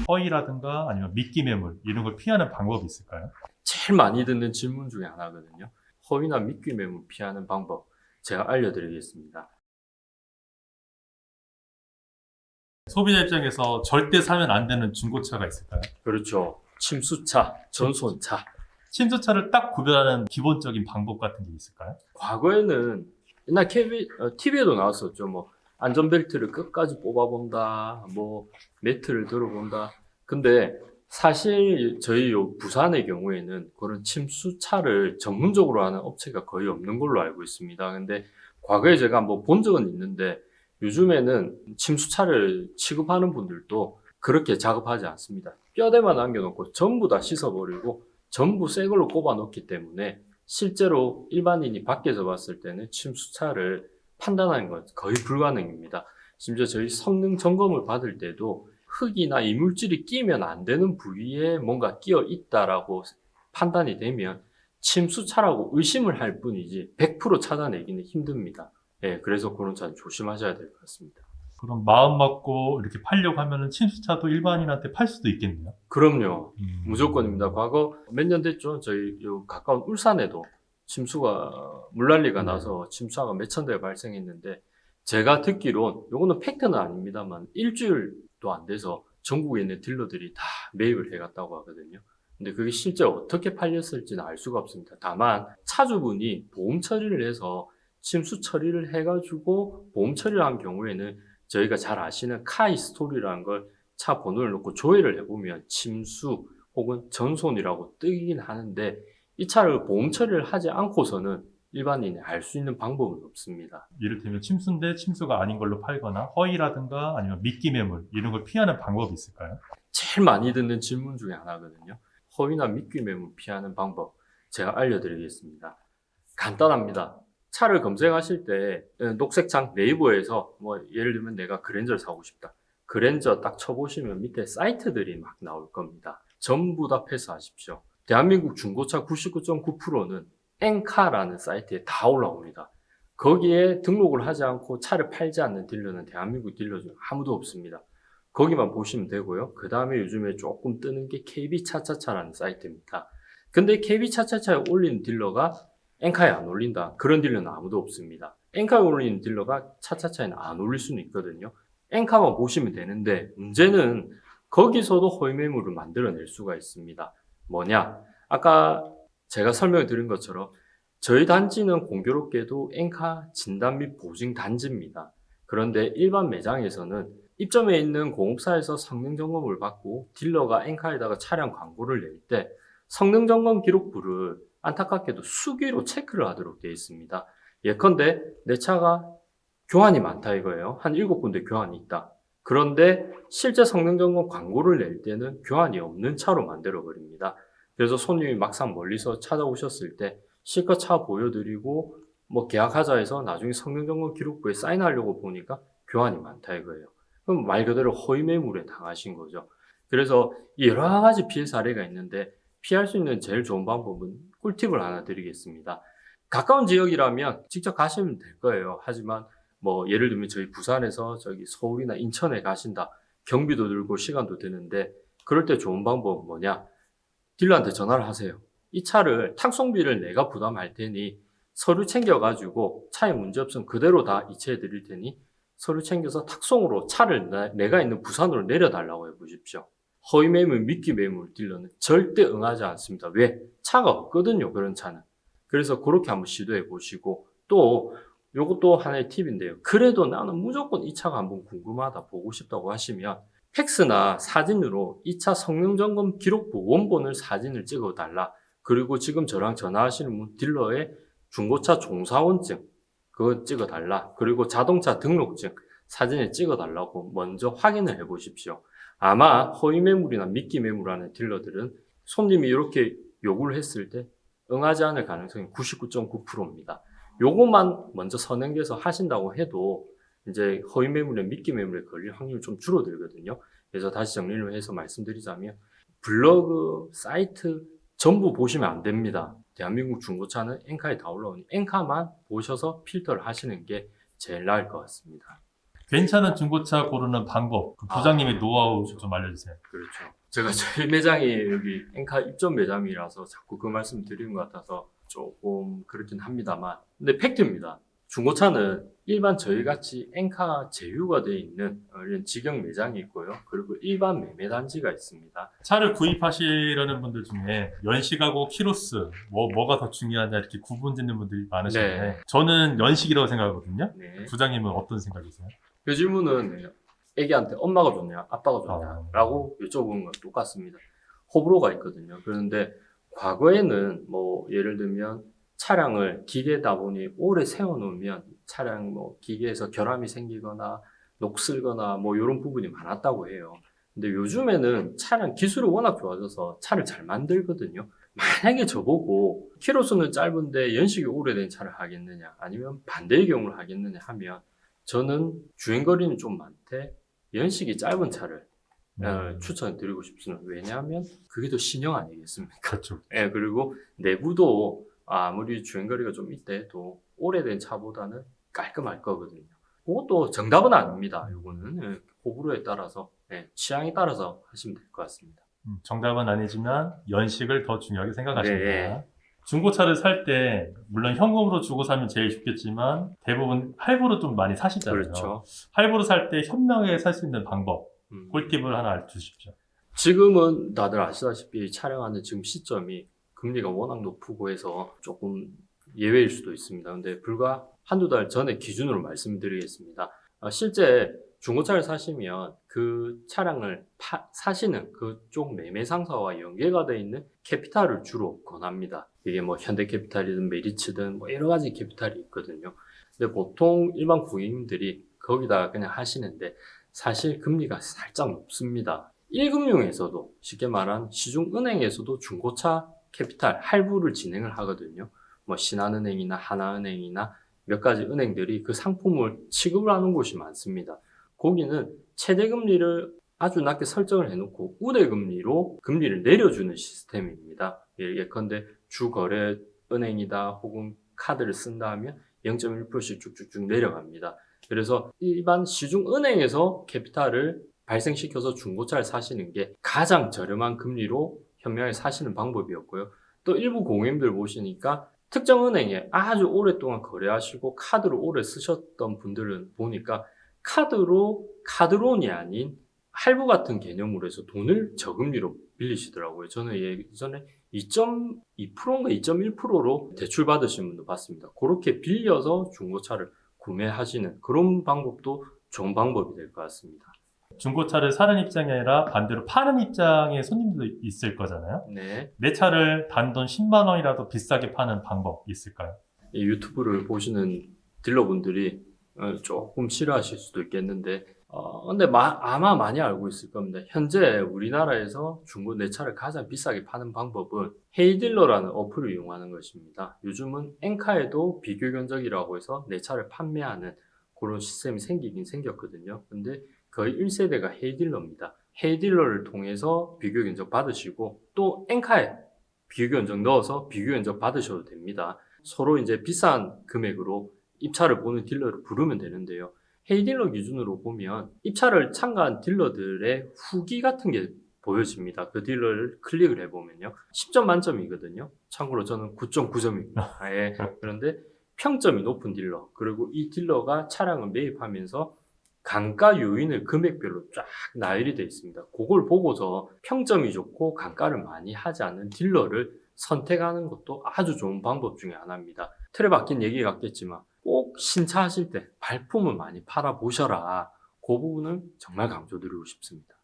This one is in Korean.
허위라든가 아니면 미끼 매물 이런 걸 피하는 방법이 있을까요? 제일 많이 듣는 질문 중에 하나거든요. 허위나 미끼 매물 피하는 방법 제가 알려드리겠습니다. 소비자 입장에서 절대 사면 안 되는 중고차가 있을까요? 그렇죠. 침수차, 전손차. 침수차를 딱 구별하는 기본적인 방법 같은 게 있을까요? 과거에는 옛날 TV에도 나왔었죠. 뭐 안전벨트를 끝까지 뽑아본다, 뭐 매트를 들어본다. 근데 사실 저희 요 부산의 경우에는 그런 침수차를 전문적으로 하는 업체가 거의 없는 걸로 알고 있습니다. 근데 과거에 제가 한번 본 적은 있는데 요즘에는 침수차를 취급하는 분들도 그렇게 작업하지 않습니다. 뼈대만 남겨놓고 전부 다 씻어버리고 전부 새 걸로 꼽아 놓기 때문에 실제로 일반인이 밖에서 봤을 때는 침수차를 판단하는 건 거의 불가능입니다. 심지어 저희 성능 점검을 받을 때도 흙이나 이물질이 끼면 안 되는 부위에 뭔가 끼어 있다라고 판단이 되면 침수차라고 의심을 할 뿐이지 100% 찾아내기는 힘듭니다. 예, 그래서 그런 차는 조심하셔야 될 것 같습니다. 그럼 마음 먹고 이렇게 팔려고 하면은 침수차도 일반인한테 팔 수도 있겠네요. 그럼요. 무조건입니다. 과거 몇 년 됐죠. 저희 요 가까운 울산에도 침수가 물난리가 나서 침수가 몇천 대가 발생했는데 제가 듣기론 요거는 팩트는 아닙니다만 일주일도 안 돼서 전국에 있는 딜러들이 다 매입을 해갔다고 하거든요. 근데 그게 실제 어떻게 팔렸을지는 알 수가 없습니다. 다만 차주분이 보험 처리를 해서 침수 처리를 해가지고 보험 처리를 한 경우에는 저희가 잘 아시는 카이스토리라는 걸 차 번호를 넣고 조회를 해보면 침수 혹은 전손이라고 뜨긴 하는데 이 차를 보험 처리를 하지 않고서는 일반인이 알 수 있는 방법은 없습니다. 이를테면 침수인데 침수가 아닌 걸로 팔거나 허위라든가 아니면 미끼 매물 이런 걸 피하는 방법이 있을까요? 제일 많이 듣는 질문 중에 하나거든요. 허위나 미끼 매물 피하는 방법 제가 알려드리겠습니다. 간단합니다. 차를 검색하실 때 녹색 창 네이버에서 뭐 예를 들면 내가 그랜저를 사고 싶다. 그랜저 딱 쳐보시면 밑에 사이트들이 막 나올 겁니다. 전부 다 패스하십시오. 대한민국 중고차 99.9%는 엔카라는 사이트에 다 올라옵니다. 거기에 등록을 하지 않고 차를 팔지 않는 딜러는 대한민국 딜러 중 아무도 없습니다. 거기만 보시면 되고요. 그 다음에 요즘에 조금 뜨는 게 KB차차차라는 사이트입니다. 근데 KB차차차에 올리는 딜러가 엔카에 안 올린다. 그런 딜러는 아무도 없습니다. 엔카에 올리는 딜러가 차차차에는 안 올릴 수는 있거든요. 엔카만 보시면 되는데 문제는 거기서도 허위 매물을 만들어낼 수가 있습니다. 뭐냐? 아까 제가 설명을 드린 것처럼 저희 단지는 공교롭게도 엔카 진단 및 보증 단지입니다. 그런데 일반 매장에서는 입점해 있는 공업사에서 성능 점검을 받고 딜러가 엔카에다가 차량 광고를 낼 때 성능 점검 기록부를 안타깝게도 수기로 체크를 하도록 되어 있습니다. 예컨대 내 차가 교환이 많다 이거예요. 한 7군데 교환이 있다. 그런데 실제 성능 점검 광고를 낼 때는 교환이 없는 차로 만들어 버립니다. 그래서 손님이 막상 멀리서 찾아오셨을 때 실컷 차 보여드리고 뭐 계약하자 해서 나중에 성능 점검 기록부에 사인하려고 보니까 교환이 많다 이거예요. 그럼 말 그대로 허위 매물에 당하신 거죠. 그래서 여러 가지 피해 사례가 있는데 피할 수 있는 제일 좋은 방법은 꿀팁을 하나 드리겠습니다. 가까운 지역이라면 직접 가시면 될 거예요. 하지만 뭐 예를 들면 저희 부산에서 저기 서울이나 인천에 가신다. 경비도 들고 시간도 드는데 그럴 때 좋은 방법은 뭐냐? 딜러한테 전화를 하세요. 이 차를 탁송비를 내가 부담할 테니 서류 챙겨가지고 차에 문제 없으면 그대로 다 이체해 드릴 테니 서류 챙겨서 탁송으로 차를 내가 있는 부산으로 내려달라고 해보십시오. 허위 매물, 미끼 매물 딜러는 절대 응하지 않습니다. 왜? 차가 없거든요, 그런 차는. 그래서 그렇게 한번 시도해 보시고 또 요것도 하나의 팁인데요. 그래도 나는 무조건 이 차가 한번 궁금하다, 보고 싶다고 하시면 팩스나 사진으로 이 차 성능 점검 기록부 원본을 사진을 찍어 달라. 그리고 지금 저랑 전화하시는 분 딜러의 중고차 종사원증 그거 찍어 달라. 그리고 자동차 등록증 사진을 찍어 달라고 먼저 확인을 해 보십시오. 아마 허위 매물이나 미끼 매물하는 딜러들은 손님이 이렇게 요구를 했을 때 응하지 않을 가능성이 99.9%입니다. 요것만 먼저 선행돼서 하신다고 해도 이제 허위 매물에 미끼 매물에 걸릴 확률이 좀 줄어들거든요. 그래서 다시 정리를 해서 말씀드리자면 블로그, 사이트 전부 보시면 안 됩니다. 대한민국 중고차는 엔카에 다 올라오니 엔카만 보셔서 필터를 하시는 게 제일 나을 것 같습니다. 괜찮은 중고차 고르는 방법, 그 부장님의 노하우 좀 알려주세요. 그렇죠. 제가 저희 매장이 여기 엔카 입점 매장이라서 자꾸 그 말씀 드리는 것 같아서 조금 그렇긴 합니다만, 근데 팩트입니다. 중고차는 일반 저희같이 엔카 제휴가 되어 있는 이런 직영 매장이 있고요. 그리고 일반 매매 단지가 있습니다. 차를 구입하시려는 분들 중에 연식하고 키로수, 뭐가 더 중요하냐 이렇게 구분 짓는 분들이 많으신데 네. 저는 연식이라고 생각하거든요. 네. 부장님은 어떤 생각이세요? 그 질문은 애기한테 엄마가 좋냐, 아빠가 좋냐 아. 라고 여쭤보는 건 똑같습니다. 호불호가 있거든요. 그런데 과거에는 뭐 예를 들면 차량을 기계다 보니 오래 세워놓으면 차량 뭐 기계에서 결함이 생기거나 녹슬거나 뭐 이런 부분이 많았다고 해요. 근데 요즘에는 차량 기술이 워낙 좋아져서 차를 잘 만들거든요. 만약에 저보고 키로수는 짧은데 연식이 오래된 차를 하겠느냐 아니면 반대의 경우를 하겠느냐 하면 저는 주행거리는 좀 많대 연식이 짧은 차를 추천드리고 싶습니다. 왜냐하면 그게 더 신형 아니겠습니까? 그렇죠. 예, 그리고 내부도 아무리 주행거리가 좀 있대도 오래된 차보다는 깔끔할 거거든요. 그것도 정답은 아닙니다. 이거는 예, 호불호에 따라서 취향에 따라서 하시면 될 것 같습니다. 정답은 아니지만 연식을 더 중요하게 생각하신다. 네. 중고차를 살 때 물론 현금으로 주고 사면 제일 좋겠지만 대부분 할부로 좀 많이 사시잖아요. 그렇죠. 할부로 살 때 현명하게 살 수 있는 방법, 음. 꿀팁을 하나 알려주십시오. 지금은 다들 아시다시피 촬영하는 지금 시점이 금리가 워낙 높고 해서 조금 예외일 수도 있습니다. 근데 불과 한두 달 전에 기준으로 말씀드리겠습니다. 실제 중고차를 사시면 그 차량을 사시는 그쪽 매매상사와 연계가 되어 있는 캐피탈을 주로 권합니다. 이게 뭐 현대캐피탈이든 메리츠든 뭐 여러 가지 캐피탈이 있거든요. 근데 보통 일반 고객님들이 거기다 그냥 하시는데 사실 금리가 살짝 높습니다. 1금융에서도 쉽게 말한 시중은행에서도 중고차 캐피탈 할부를 진행을 하거든요. 뭐 신한은행이나 하나은행이나 몇 가지 은행들이 그 상품을 취급을 하는 곳이 많습니다. 거기는 최대 금리를 아주 낮게 설정을 해놓고 우대금리로 금리를 내려주는 시스템입니다. 예컨대 주거래 은행이다 혹은 카드를 쓴다 하면 0.1%씩 쭉쭉쭉 내려갑니다. 그래서 일반 시중은행에서 캐피탈을 발생시켜서 중고차를 사시는 게 가장 저렴한 금리로 현명하게 사시는 방법이었고요. 또 일부 고객님들 보시니까 특정 은행에 아주 오랫동안 거래하시고 카드로 오래 쓰셨던 분들은 보니까 카드론이 아닌 할부 같은 개념으로 해서 돈을 저금리로 빌리시더라고요. 저는 예전에 2.2%인가 2.1%로 대출 받으신 분도 봤습니다. 그렇게 빌려서 중고차를 구매하시는 그런 방법도 좋은 방법이 될 것 같습니다. 중고차를 사는 입장이 아니라 반대로 파는 입장의 손님들도 있을 거잖아요. 네. 내 차를 단돈 10만 원이라도 비싸게 파는 방법 있을까요? 이 유튜브를 보시는 딜러분들이 조금 싫어하실 수도 있겠는데 근데 아마 많이 알고 있을 겁니다. 현재 우리나라에서 중고 내 차를 가장 비싸게 파는 방법은 헤이딜러라는 어플을 이용하는 것입니다. 요즘은 엔카에도 비교 견적이라고 해서 내 차를 판매하는 그런 시스템이 생기긴 생겼거든요. 근데 거의 1세대가 헤이딜러입니다. 헤이딜러를 통해서 비교 견적 받으시고 또 엔카에 비교 견적 넣어서 비교 견적 받으셔도 됩니다. 서로 이제 비싼 금액으로 입차를 보는 딜러를 부르면 되는데요. 헤이딜러 기준으로 보면 입차를 참가한 딜러들의 후기 같은 게 보여집니다. 그 딜러를 클릭을 해보면요. 10점 만점이거든요. 참고로 저는 9.9점입니다. 예. 그런데 평점이 높은 딜러, 그리고 이 딜러가 차량을 매입하면서 강가 요인을 금액별로 쫙 나열이 되어 있습니다. 그걸 보고서 평점이 좋고 강가를 많이 하지 않는 딜러를 선택하는 것도 아주 좋은 방법 중에 하나입니다. 틀에 박힌 얘기 같겠지만 꼭 신차하실 때 발품을 많이 팔아보셔라. 그 부분을 정말 강조드리고 싶습니다.